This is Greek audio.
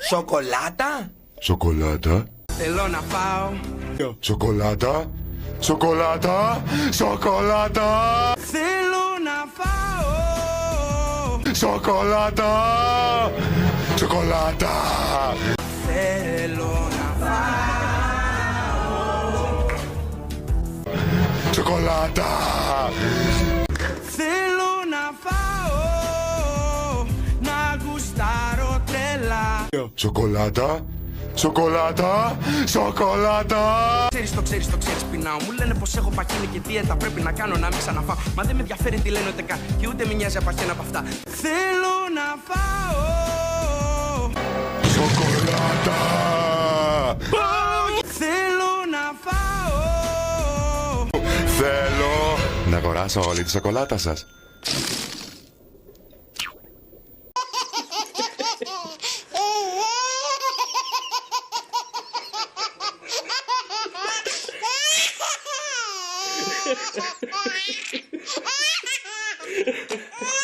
Σοκολάτα. Σοκολάτα. Θέλω να φάω. Σοκολάτα. Σοκολάτα. Σοκολάτα. Θέλω να φάω. Σοκολάτα. Σοκολάτα. Θέλω να φάω. Σοκολάτα. Θέλω να φάω. Να γουστάρω τρελά. Σοκολάτα. Σοκολάτα. Σοκολάτα. Το ξέρεις, πεινάω. Μου λένε πως έχω παχύνει και δίαιτα πρέπει να κάνω να μην ξαναφάω. Μα δεν με ενδιαφέρει τι λένε ούτε καν και ούτε με νοιάζει απαχένα από αυτά. Θέλω να φάω. Σοκολάτα. Θέλω να φάω. Θέλω να αγοράσω όλη τη σοκολάτα σας. Ha ha ha!